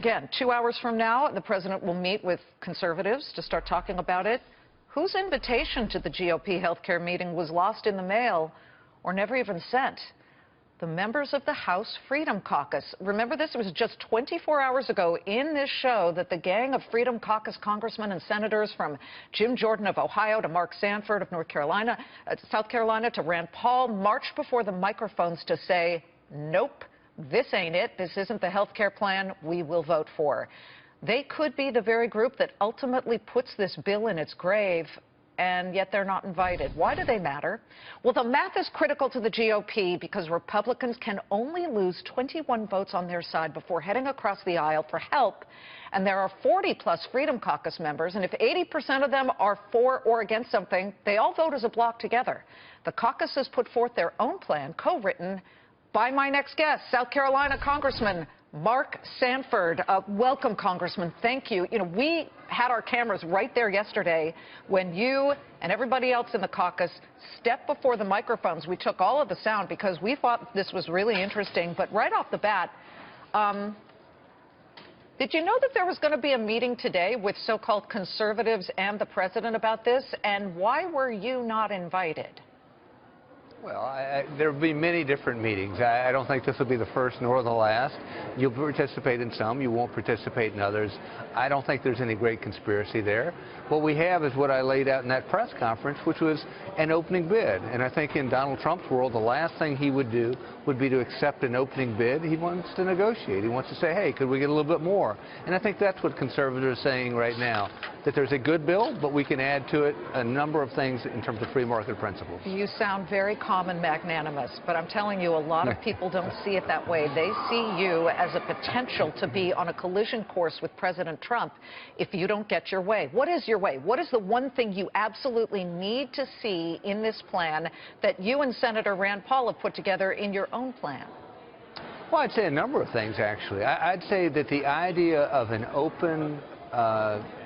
Again, 2 hours from now, the president will meet with conservatives to start talking about it. Whose invitation to the GOP healthcare meeting was lost in the mail or never even sent? The members of the House Freedom Caucus. Remember this? It was just 24 hours ago in this show that the gang of Freedom Caucus congressmen and senators, from Jim Jordan of Ohio to Mark Sanford of South Carolina to Rand Paul, marched before the microphones to say, nope, this ain't it. This isn't the health care plan we will vote for. They could be the very group that ultimately puts this bill in its grave, and yet they're not invited. Why do they matter? Well, the math is critical to the GOP because Republicans can only lose 21 votes on their side before heading across the aisle for help. And there are 40-plus Freedom Caucus members, and if 80% of them are for or against something, they all vote as a bloc together. The caucus has put forth their own plan, co-written by my next guest, South Carolina Congressman Mark Sanford. Welcome, Congressman. Thank you. You know, we had our cameras right there yesterday when you and everybody else in the caucus stepped before the microphones. We took all of the sound because we thought this was really interesting. But right off the bat, did you know that there was going to be a meeting today with so-called conservatives and the president about this? And why were you not invited? Well, there will be many different meetings. I don't think this will be the first nor the last. You'll participate in some. You won't participate in others. I don't think there's any great conspiracy there. What we have is what I laid out in that press conference, which was an opening bid. And I think in Donald Trump's world, the last thing he would do would be to accept an opening bid. He wants to negotiate. He wants to say, hey, could we get a little bit more? And I think that's what conservatives are saying right now, that there's a good bill, but we can add to it a number of things in terms of free market principles. You sound very calm and magnanimous, but I'm telling you, a lot of people don't see it that way. They see you as a potential to be on a collision course with President Trump if you don't get your way. What is your way? What is the one thing you absolutely need to see in this plan that you and Senator Rand Paul have put together in your own plan? Well, I'd say a number of things, actually. I'd say that the idea of an open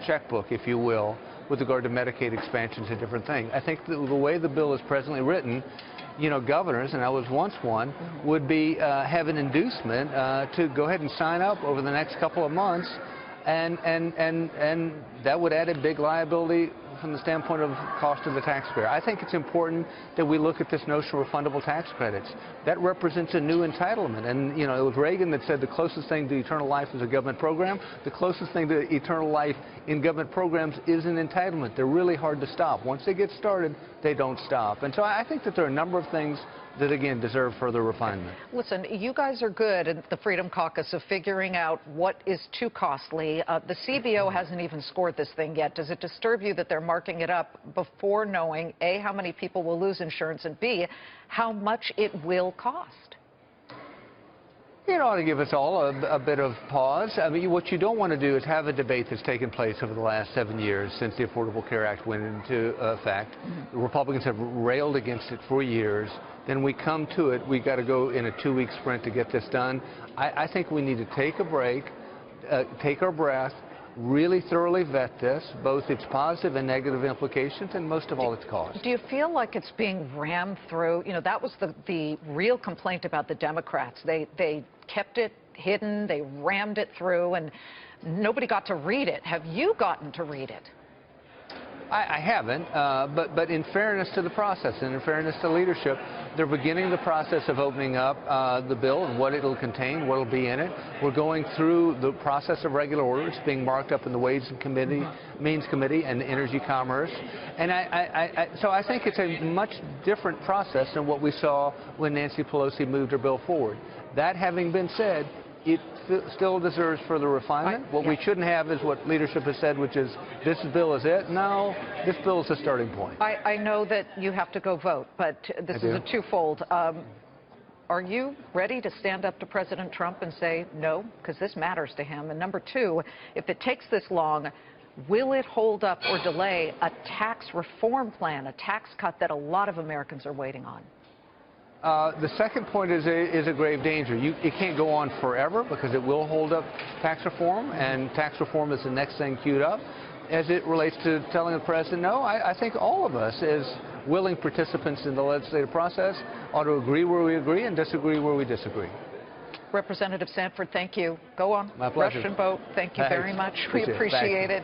checkbook, if you will, with regard to Medicaid expansion is a different thing. I think the way the bill is presently written, you know, governors, and I was once one, would be have an inducement to go ahead and sign up over the next couple of months, and that would add a big liability from the standpoint of cost to the taxpayer. I think it's important that we look at this notion of refundable tax credits. That represents a new entitlement. And, you know, it was Reagan that said the closest thing to eternal life is a government program. The closest thing to eternal life in government programs is an entitlement. They're really hard to stop. Once they get started, they don't stop. And so I think that there are a number of things that, again, deserve further refinement. Listen, you guys are good at the Freedom Caucus of figuring out what is too costly. The CBO hasn't even scored this thing yet. Does it disturb you that they're marking it up before knowing, A, how many people will lose insurance, and B, how much it will cost? It ought to give us all a bit of pause. I mean, what you don't want to do is have a debate that's taken place over the last 7 years since the Affordable Care Act went into effect. The Republicans have railed against it for years. Then we come to it, we got to go in a 2-week sprint to get this done. I think we need to take a break, take our breath, really thoroughly vet this, both its positive and negative implications, and most of all, its cost. Do you feel like it's being rammed through? You know, that was the real complaint about the Democrats. They kept it hidden, they rammed it through, and nobody got to read it. Have you gotten to read it? I haven't, but in fairness to the process and in fairness to leadership, they're beginning the process of opening up the bill and what it'll contain, what will be in it. We're going through the process of regular orders being marked up in the Ways and Means Committee and Energy Commerce. And so I think it's a much different process than what we saw when Nancy Pelosi moved her bill forward. That having been said, it still deserves further refinement. What we shouldn't have is what leadership has said, which is this bill is it. No, this bill is a starting point. I know that you have to go vote, but this is a twofold. Are you ready to stand up to President Trump and say no, because this matters to him? And number two, if it takes this long, will it hold up or delay a tax reform plan, a tax cut that a lot of Americans are waiting on? The second point is a grave danger. It can't go on forever because it will hold up tax reform, and tax reform is the next thing queued up. As it relates to telling the president no, I think all of us as willing participants in the legislative process ought to agree where we agree and disagree where we disagree. Representative Sanford, thank you. Go on. My pleasure. Rush and vote. Thank you very much. We Appreciate it. appreciate it.